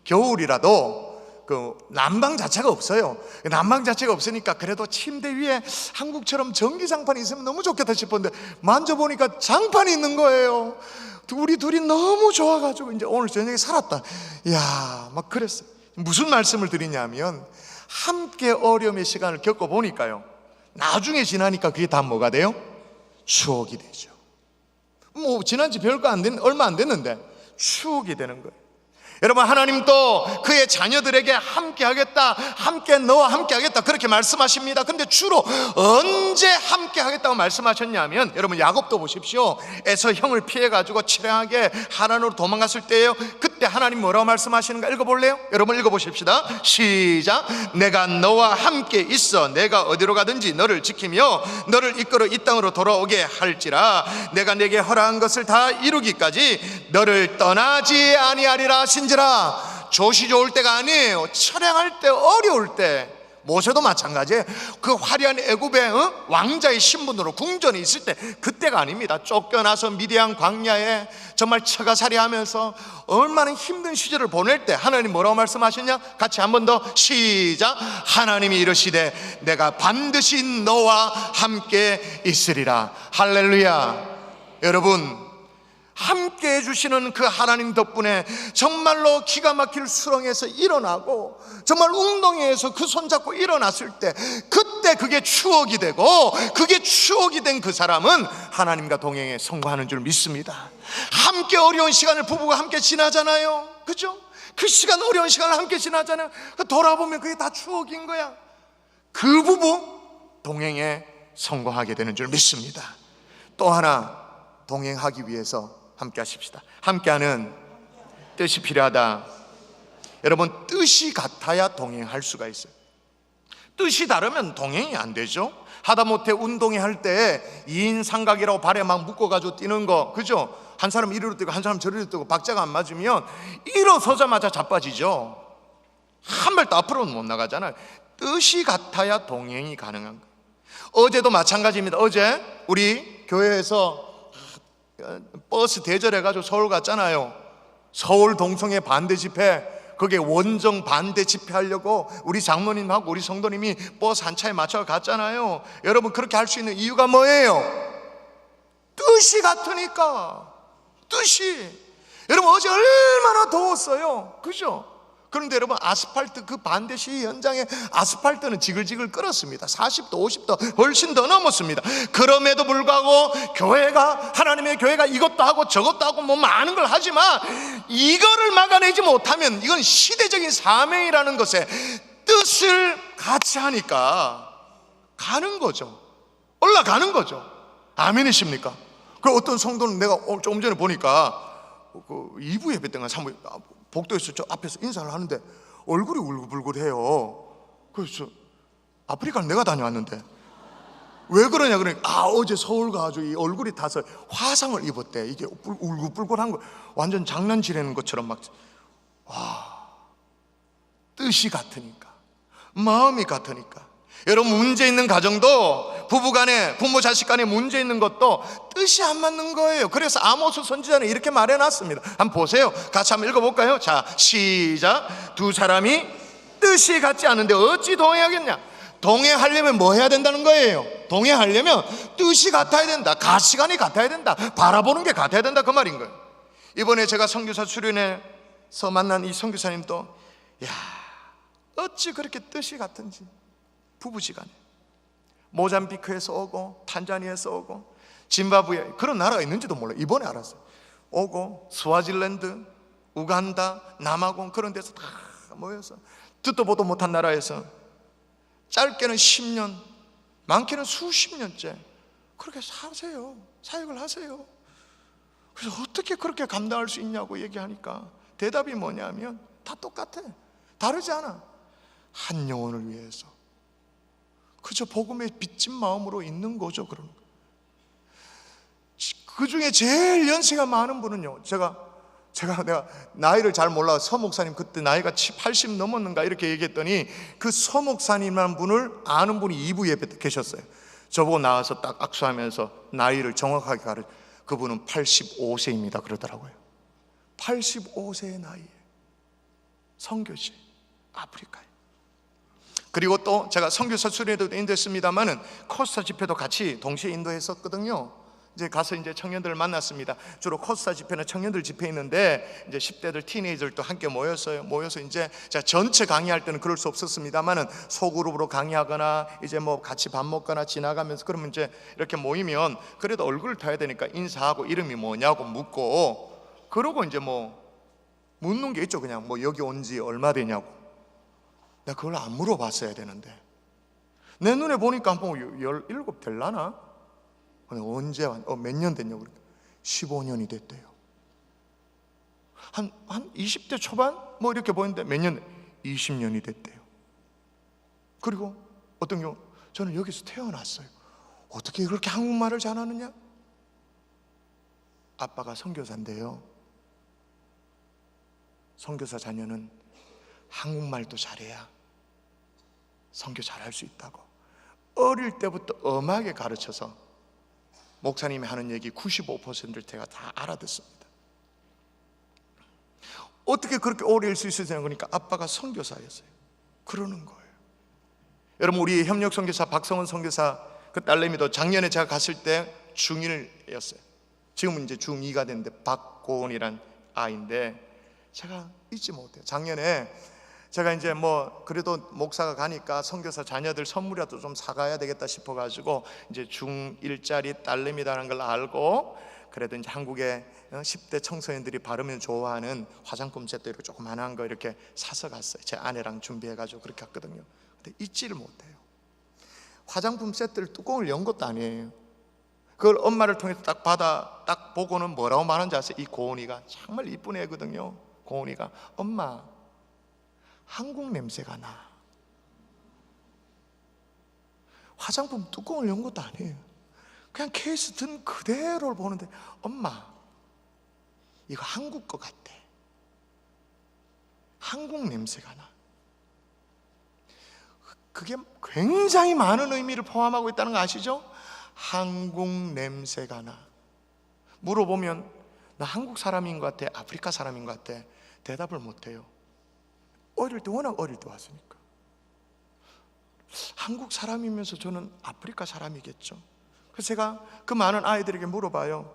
겨울이라도 그 난방 자체가 없어요. 난방 자체가 없으니까 그래도 침대 위에 한국처럼 전기장판이 있으면 너무 좋겠다 싶었는데, 만져보니까 장판이 있는 거예요. 우리 둘이 너무 좋아가지고 이제 오늘 저녁에 살았다. 이야, 막 그랬어요. 무슨 말씀을 드리냐면, 함께 어려움의 시간을 겪어보니까요, 나중에 지나니까 그게 다 뭐가 돼요? 추억이 되죠. 뭐 지난 지 얼마 안 됐는데 추억이 되는 거예요. 여러분, 하나님도 그의 자녀들에게 함께 하겠다, 함께 너와 함께 하겠다 그렇게 말씀하십니다. 근데 주로 언제 함께 하겠다고 말씀하셨냐면, 여러분 야곱도 보십시오. 에서 형을 피해가지고 처량하게 하란으로 도망갔을 때예요. 그때 하나님 뭐라고 말씀하시는가 읽어볼래요? 여러분 읽어보십시다. 시작. 내가 너와 함께 있어 내가 어디로 가든지 너를 지키며 너를 이끌어 이 땅으로 돌아오게 할지라. 내가 내게 허락한 것을 다 이루기까지 너를 떠나지 아니하리라 하신지라. 조시 좋을 때가 아니에요. 처량할 때, 어려울 때. 모세도 마찬가지예요. 그 화려한 애굽의 왕자의 신분으로 궁전에 있을 때, 그때가 아닙니다. 쫓겨나서 미디안 광야에 정말 처가살이 하면서 얼마나 힘든 시절을 보낼 때 하나님 뭐라고 말씀하셨냐? 같이 한 번 더 시작. 하나님이 이르시되 내가 반드시 너와 함께 있으리라. 할렐루야. 여러분, 함께 해주시는 그 하나님 덕분에 정말로 기가 막힐 수렁에서 일어나고, 정말 웅덩이에서 그 손잡고 일어났을 때, 그때 그게 추억이 되고, 그게 추억이 된 그 사람은 하나님과 동행에 성공하는 줄 믿습니다. 함께 어려운 시간을 부부가 함께 지나잖아요. 그죠? 그 시간, 어려운 시간을 함께 지나잖아요. 돌아보면 그게 다 추억인 거야. 그 부부 동행에 성공하게 되는 줄 믿습니다. 또 하나, 동행하기 위해서 함께 하십시다. 함께하는 뜻이 필요하다. 여러분, 뜻이 같아야 동행할 수가 있어요. 뜻이 다르면 동행이 안 되죠. 하다못해 운동회 할 때 2인 삼각이라고 발에 막 묶어가지고 뛰는 거, 그죠? 한 사람 이리로 뛰고 한 사람 저리로 뛰고 박자가 안 맞으면 일어서자마자 자빠지죠. 한 발도 앞으로는 못 나가잖아요. 뜻이 같아야 동행이 가능한 거예요. 어제도 마찬가지입니다. 어제 우리 교회에서 버스 대절해가지고 서울 갔잖아요. 서울 동성애 반대 집회, 거기에 원정 반대 집회 하려고 우리 장로님하고 우리 성도님이 버스 한 차에 맞춰 갔잖아요. 여러분, 그렇게 할 수 있는 이유가 뭐예요? 뜻이 같으니까. 뜻이. 여러분, 어제 얼마나 더웠어요, 그죠? 그런데 여러분, 아스팔트 그 반대시 현장에 아스팔트는 지글지글 끓었습니다. 40도 50도 훨씬 더 넘었습니다. 그럼에도 불구하고 교회가, 하나님의 교회가 이것도 하고 저것도 하고 뭐 많은 걸 하지만 이거를 막아내지 못하면 이건 시대적인 사명이라는 것에 뜻을 같이 하니까 가는 거죠. 올라가는 거죠. 아멘이십니까? 그 어떤 성도는 내가 조금 전에 보니까 그 2부 예배 때가 3부 복도에서 저 앞에서 인사를 하는데 얼굴이 울글불글해요. 그래서 아프리카를 내가 다녀왔는데 왜 그러냐 그러니까 어제 서울 가가지고 이 얼굴이 타서 화상을 입었대. 이게 울긋불긋한 거 완전 장난치려는 것처럼 막 뜻이 같으니까, 마음이 같으니까. 여러분, 문제 있는 가정도 부부간에, 부모 자식 간에 문제 있는 것도 뜻이 안 맞는 거예요. 그래서 아모스 선지자는 이렇게 말해놨습니다. 한번 보세요. 같이 한번 읽어볼까요? 자, 시작. 두 사람이 뜻이 같지 않은데 어찌 동행하겠냐? 동행하려면 뭐 해야 된다는 거예요? 동행하려면 뜻이 같아야 된다, 가치관이 같아야 된다, 바라보는 게 같아야 된다, 그 말인 거예요. 이번에 제가 선교사 수련회에서 만난 이 선교사님도 야, 어찌 그렇게 뜻이 같은지. 부부지간에 모잠비크에서 오고 탄자니아에서 오고 짐바브웨, 그런 나라가 있는지도 몰라요. 이번에 알았어요. 오고 스와질랜드, 우간다, 남아공, 그런 데서 다 모여서 듣도 보도 못한 나라에서 짧게는 10년, 많게는 수십 년째 그렇게 사세요. 사역을 하세요. 그래서 어떻게 그렇게 감당할 수 있냐고 얘기하니까 대답이 뭐냐면 다 똑같아. 다르지 않아. 한 영혼을 위해서 그저 복음에 빚진 마음으로 있는 거죠. 그런 거. 그 중에 제일 연세가 많은 분은요, 내가 나이를 잘 몰라. 서 목사님 그때 나이가 80 넘었는가 이렇게 얘기했더니 그 서 목사님이라는 분을 아는 분이 2부 예배 때 계셨어요. 저보고 나와서 딱 악수하면서 나이를 정확하게 그분은 85세입니다 그러더라고요. 85세의 나이에 선교지, 아프리카에. 그리고 또 제가 선교사 수련회도 인도했습니다만은 코스타 집회도 같이 동시에 인도했었거든요. 이제 가서 이제 청년들을 만났습니다. 주로 코스타 집회는 청년들 집회 있는데 이제 10대들, 티네이저들도 함께 모여서 이제 제가 전체 강의할 때는 그럴 수 없었습니다만은 소그룹으로 강의하거나 이제 뭐 같이 밥 먹거나 지나가면서 그러면 이제 이렇게 모이면 그래도 얼굴을 타야 되니까 인사하고 이름이 뭐냐고 묻고, 그러고 이제 뭐 묻는 게 있죠. 그냥 뭐 여기 온 지 얼마 되냐고. 내가 그걸 안 물어봤어야 되는데 내 눈에 보니까 뭐 17 될라나? 언제 몇 년 됐냐고 그러니까 15년이 됐대요. 한 20대 초반 뭐 이렇게 보이는데 몇 년? 20년이 됐대요. 그리고 어떤 경우 저는 여기서 태어났어요. 어떻게 그렇게 한국말을 잘하느냐? 아빠가 선교사인데요, 선교사 자녀는 한국말도 잘해야 선교 잘할 수 있다고 어릴 때부터 엄하게 가르쳐서 목사님이 하는 얘기 95%를 제가 다 알아듣습니다. 어떻게 그렇게 오래 일 수 있으세요? 그러니까 아빠가 선교사였어요. 그러는 거예요. 여러분, 우리 협력 선교사 박성은 선교사 그 딸내미도 작년에 제가 갔을 때 중1이었어요. 지금은 이제 중2가 됐는데 박고은이란 아이인데 제가 잊지 못해요. 작년에 제가 이제 뭐 그래도 목사가 가니까 선교사 자녀들 선물이라도 좀 사가야 되겠다 싶어가지고 이제 중1짜리 딸내미라는 걸 알고 그래도 이제 한국의 10대 청소년들이 바르면 좋아하는 화장품 세트 이렇게 조그만한 거 이렇게 사서 갔어요. 제 아내랑 준비해가지고 그렇게 갔거든요. 근데 잊지를 못해요. 화장품 세트를 뚜껑을 연 것도 아니에요. 그걸 엄마를 통해서 딱 보고는 뭐라고 말하는지 아세요? 이 고은이가 정말 이쁜 애거든요. 고은이가 엄마, 한국 냄새가 나. 화장품 뚜껑을 연 것도 아니에요. 그냥 케이스 든 그대로를 보는데 엄마, 이거 한국 거 같아. 한국 냄새가 나. 그게 굉장히 많은 의미를 포함하고 있다는 거 아시죠? 한국 냄새가 나. 물어보면 나 한국 사람인 것 같아, 아프리카 사람인 것 같아, 대답을 못해요. 어릴 때, 워낙 어릴 때 왔으니까. 한국 사람이면서 저는 아프리카 사람이겠죠. 그래서 제가 그 많은 아이들에게 물어봐요.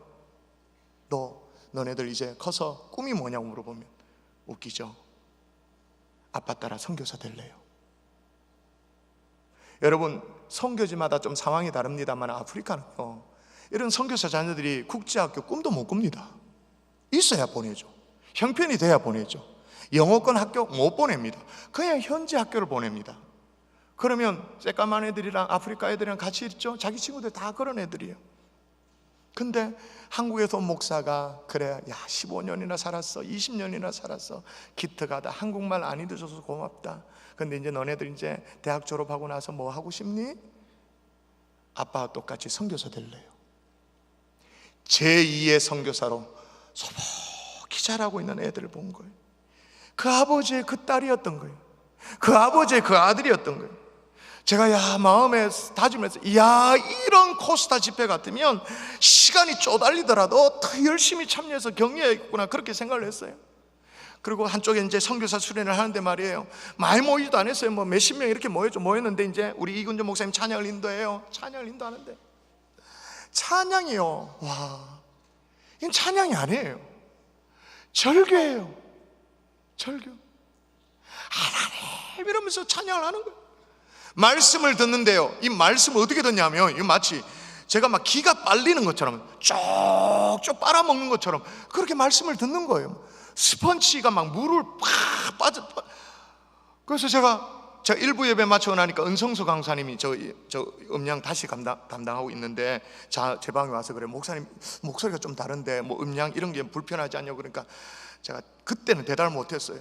너네들 이제 커서 꿈이 뭐냐고 물어보면 웃기죠. 아빠 따라 선교사 될래요. 여러분, 선교지마다 좀 상황이 다릅니다만 아프리카는요, 이런 선교사 자녀들이 국제학교 꿈도 못 꿉니다. 있어야 보내죠. 형편이 돼야 보내죠. 영어권 학교 못 보냅니다. 그냥 현지 학교를 보냅니다. 그러면 새까만 애들이랑 아프리카 애들이랑 같이 있죠. 자기 친구들 다 그런 애들이에요. 근데 한국에서 온 목사가 그래, 야 15년이나 살았어, 20년이나 살았어, 기특하다, 한국말 안 잊어줘서 고맙다. 근데 이제 너네들 이제 대학 졸업하고 나서 뭐 하고 싶니? 아빠와 똑같이 선교사 될래요. 제2의 선교사로 소복히 자라고 있는 애들을 본 거예요. 그 아버지의 그 딸이었던 거예요. 그 아버지의 그 아들이었던 거예요. 제가 마음에 다짐해서 이런 코스타 집회 같으면 시간이 쪼달리더라도 더 열심히 참여해서 격려해야겠구나, 그렇게 생각을 했어요. 그리고 한쪽에 이제 선교사 수련을 하는데 말이에요, 많이 모이지도 않았어요. 뭐 몇십 명 이렇게 모였는데 이제 우리 이근조 목사님 찬양을 인도해요. 찬양을 인도하는데 찬양이요, 와, 이건 찬양이 아니에요. 절규예요. 절규. 하나님 이러면서 찬양을 하는 거예요. 말씀을 듣는데요, 이 말씀을 어떻게 듣냐면, 이거 마치 제가 막 기가 빨리는 것처럼 쪽쪽 빨아먹는 것처럼 그렇게 말씀을 듣는 거예요. 스펀지가 막 물을 팍 빠져. 그래서 제가 1부 예배 마치고 나니까 은성수 강사님이 저 음량 다시 담당하고 있는데 제 방에 와서 그래, 목사님 목소리가 좀 다른데 뭐 음량 이런 게 불편하지 않냐고. 그러니까 제가 그때는 대답을 못했어요.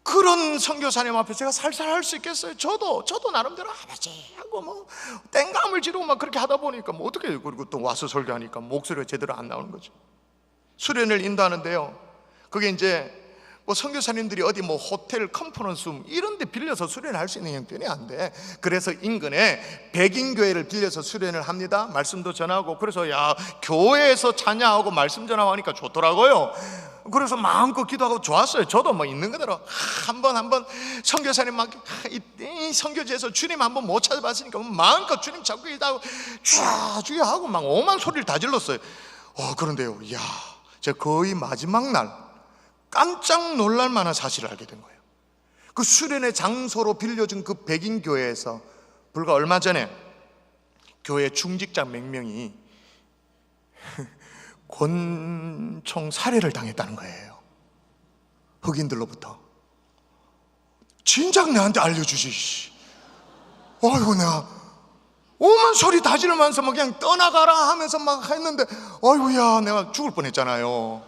그런 선교사님 앞에 제가 살살 할 수 있겠어요? 저도 나름대로 아버지 하고 뭐 땡감을 지르고 막 그렇게 하다 보니까 뭐 어떻게 해요? 그리고 또 와서 설교하니까 목소리가 제대로 안 나오는 거죠. 수련을 인도하는데요, 그게 이제 뭐 선교사님들이 어디 뭐 호텔 컨퍼런스 이런 데 빌려서 수련을 할 수 있는 형편이 안 돼. 그래서 인근에 백인교회를 빌려서 수련을 합니다. 말씀도 전하고. 그래서 교회에서 찬양하고 말씀 전하고 하니까 좋더라고요. 그래서 마음껏 기도하고 좋았어요. 저도 뭐 있는 그대로 한번 선교사님 막 이 선교지에서 주님 한번 못 찾아봤으니까 마음껏 주님 찾고 기도하고 쫙 하고 막 오만 소리를 다 질렀어요. 그런데요, 제가 거의 마지막 날 깜짝 놀랄 만한 사실을 알게 된 거예요. 그 수련의 장소로 빌려준 그 백인교회에서 불과 얼마 전에 교회 중직자 몇 명이 권총 살해를 당했다는 거예요. 흑인들로부터. 진작 내한테 알려주지. 아이고, 내가 오만 소리 다 지르면서 막 그냥 떠나가라 하면서 막 했는데, 아이고야, 내가 죽을 뻔했잖아요.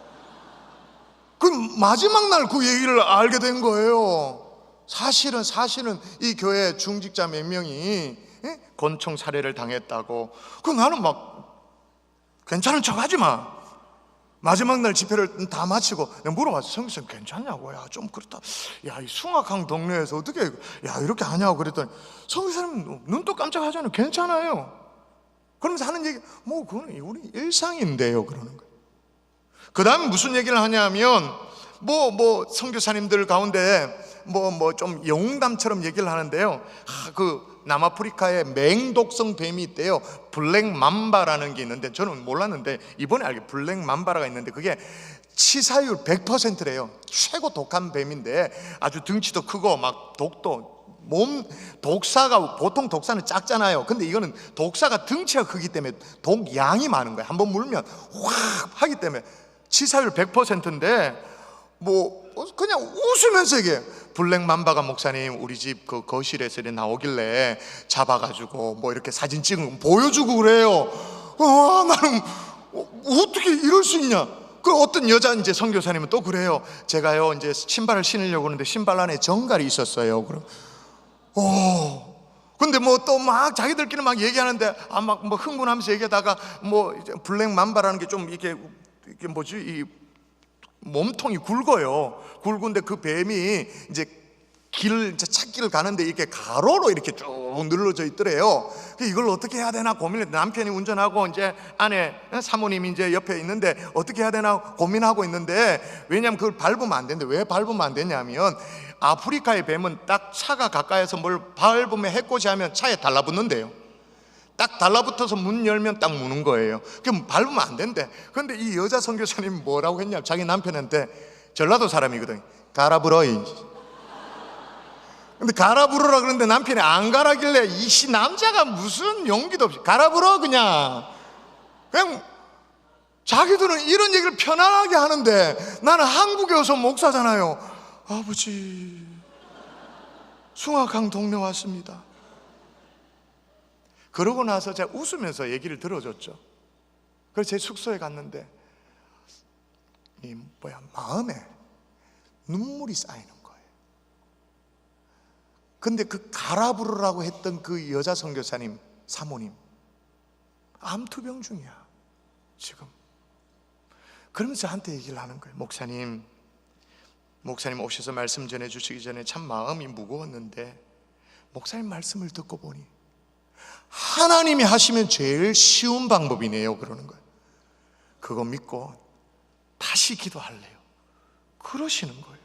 그 마지막 날 그 얘기를 알게 된 거예요. 사실은 이 교회 중직자 몇 명이 권총 살해를 당했다고. 나는 막 괜찮은 척 하지 마. 마지막 날 집회를 다 마치고 내가 물어봤어. 성교사님 괜찮냐고. 좀 그렇다. 이 숭악한 동네에서 어떻게 이렇게 하냐고 그랬더니 성교사님 눈도 깜짝하잖아요. 괜찮아요. 그러면서 하는 얘기, 뭐 그거는 우리 일상인데요, 그러는 거예요. 그 다음 무슨 얘기를 하냐면 뭐 선교사님들 가운데 뭐 좀 영웅담처럼 얘기를 하는데요, 그 남아프리카에 맹독성 뱀이 있대요. 블랙 맘바라는 게 있는데 저는 몰랐는데 이번에 알게, 블랙 맘바라가 있는데 그게 치사율 100%래요. 최고 독한 뱀인데 아주 등치도 크고 막 독도 독사가, 보통 독사는 작잖아요. 근데 이거는 독사가 등치가 크기 때문에 독양이 많은 거예요. 한번 물면 확 하기 때문에 치사율 100%인데 뭐 그냥 웃으면서 얘기해요. 블랙 맘바가 목사님 우리 집 그 거실에서 나오길래 잡아가지고 뭐 이렇게 사진 찍은 거 보여주고 그래요. 나는 어떻게 이럴 수 있냐. 그 어떤 여자 이제 선교사님은 또 그래요. 제가요 이제 신발을 신으려고 하는데 신발 안에 정갈이 있었어요. 그럼 근데 뭐 또 막 자기들끼리 막 얘기하는데 막 뭐 흥분하면서 얘기하다가 뭐 이제 블랙 맘바라는 게 좀 이게 뭐지, 이 몸통이 굵어요. 굵은데 그 뱀이 이제 찾기를 가는데 이렇게 가로로 이렇게 쭉 늘러져 있더래요. 이걸 어떻게 해야 되나 고민을, 남편이 운전하고 이제 아내 사모님이 이제 옆에 있는데 어떻게 해야 되나 고민하고 있는데, 왜냐하면 그걸 밟으면 안 되는데, 왜 밟으면 안 되냐면 아프리카의 뱀은 딱 차가 가까이서 뭘 밟으면 해코지 하면 차에 달라붙는데요. 딱 달라붙어서 문 열면 딱 무는 거예요. 그럼 밟으면 안 된대. 그런데 이 여자 선교사님이 뭐라고 했냐, 자기 남편한테, 전라도 사람이거든, 가라불어이. 근데 가라불어라 그러는데 남편이 안 가라길래 이씨 남자가 무슨 용기도 없이 가라불어 그냥 자기들은 이런 얘기를 편안하게 하는데 나는 한국에 와서 목사잖아요. 아버지 숭악한 동네 왔습니다. 그러고 나서 제가 웃으면서 얘기를 들어줬죠. 그래서 제 숙소에 갔는데 마음에 눈물이 쌓이는 거예요. 근데 그 가라 부르라고 했던 그 여자 선교사님 사모님, 암투병 중이야 지금. 그러면서 저한테 얘기를 하는 거예요. 목사님 오셔서 말씀 전해주시기 전에 참 마음이 무거웠는데 목사님 말씀을 듣고 보니 하나님이 하시면 제일 쉬운 방법이네요 그러는 거예요. 그거 믿고 다시 기도할래요 그러시는 거예요.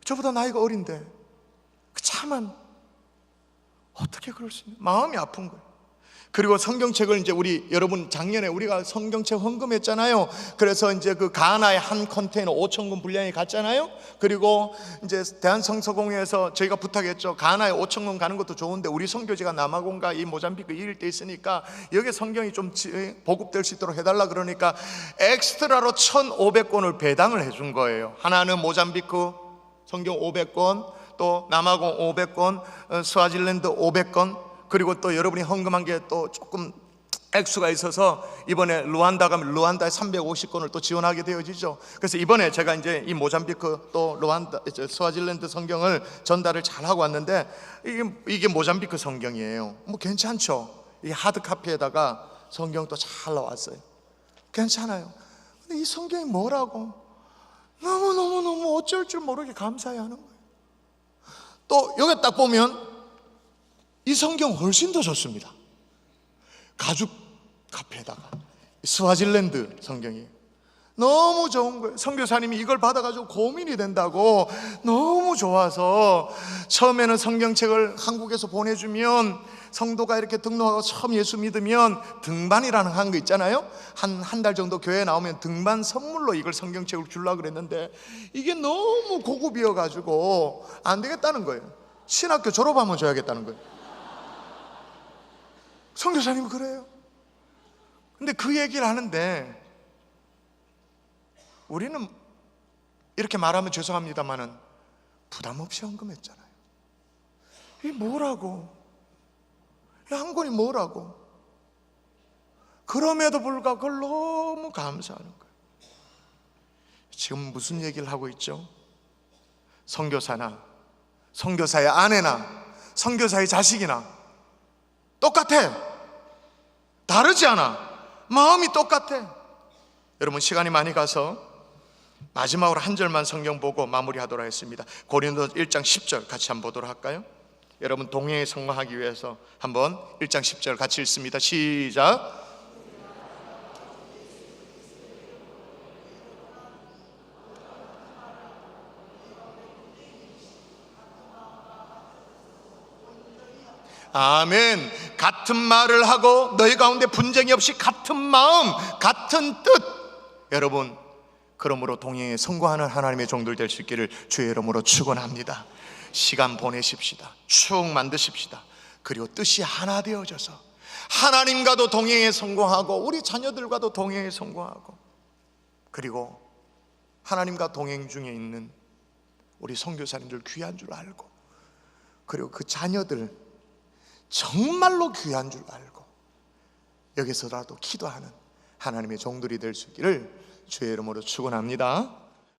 저보다 나이가 어린데 차만 어떻게 그럴 수 있냐, 마음이 아픈 거예요. 그리고 성경책을 이제 우리 여러분 작년에 우리가 성경책 헌금했잖아요. 그래서 이제 그 가나에 한 컨테이너 5,000권 분량이 갔잖아요. 그리고 이제 대한성서공회에서 저희가 부탁했죠. 가나에 5,000권 가는 것도 좋은데 우리 선교지가 남아공과 이 모잠비크 이일 때 있으니까 여기 성경이 좀 보급될 수 있도록 해달라 그러니까 엑스트라로 1,500권을 배당을 해준 거예요. 하나는 모잠비크 성경 500권, 또 남아공 500권, 스와질랜드 500권, 그리고 또 여러분이 헌금한 게 또 조금 액수가 있어서 이번에 루안다 가면 루안다에 350권을 또 지원하게 되어지죠. 그래서 이번에 제가 이제 이 모잠비크 또 루안다, 스와질랜드 성경을 전달을 잘 하고 왔는데 이게 모잠비크 성경이에요. 뭐 괜찮죠? 이 하드 카피에다가 성경도 잘 나왔어요. 괜찮아요. 근데 이 성경이 뭐라고 너무 어쩔 줄 모르게 감사해하는 거예요. 또 여기 딱 보면 이 성경 훨씬 더 좋습니다. 가죽 카페에다가 스와질랜드 성경이 너무 좋은 거예요. 선교사님이 이걸 받아가지고 고민이 된다고 너무 좋아서 처음에는 성경책을 한국에서 보내주면 성도가 이렇게 등록하고 처음 예수 믿으면 등반이라는 한 거 있잖아요. 한 달 정도 교회에 나오면 등반 선물로 이걸 성경책을 주려고 그랬는데 이게 너무 고급이어가지고 안 되겠다는 거예요. 신학교 졸업하면 줘야겠다는 거예요. 선교사님이 그래요. 근데 그 얘기를 하는데 우리는 이렇게 말하면 죄송합니다만은 부담 없이 헌금했잖아요. 이게 뭐라고? 이 한 권이 뭐라고? 그럼에도 불구하고 그걸 너무 감사하는 거예요. 지금 무슨 얘기를 하고 있죠? 선교사나 선교사의 아내나 선교사의 자식이나 똑같아. 다르지 않아. 마음이 똑같아. 여러분 시간이 많이 가서 마지막으로 한 절만 성경 보고 마무리하도록 하겠습니다. 고린도서 1장 10절 같이 한번 보도록 할까요? 여러분 동행에 성공하기 위해서 한번 1장 10절 같이 읽습니다. 시작. 아멘. 같은 말을 하고 너희 가운데 분쟁이 없이 같은 마음, 같은 뜻. 여러분 그러므로 동행에 성공하는 하나님의 종들 될 수 있기를 주의 이름으로 축원합니다. 시간 보내십시다. 추억 만드십시다. 그리고 뜻이 하나 되어져서 하나님과도 동행에 성공하고 우리 자녀들과도 동행에 성공하고 그리고 하나님과 동행 중에 있는 우리 선교사님들 귀한 줄 알고 그리고 그 자녀들 정말로 귀한 줄 알고 여기서라도 기도하는 하나님의 종들이 될 수 있기를 주의 이름으로 축원합니다.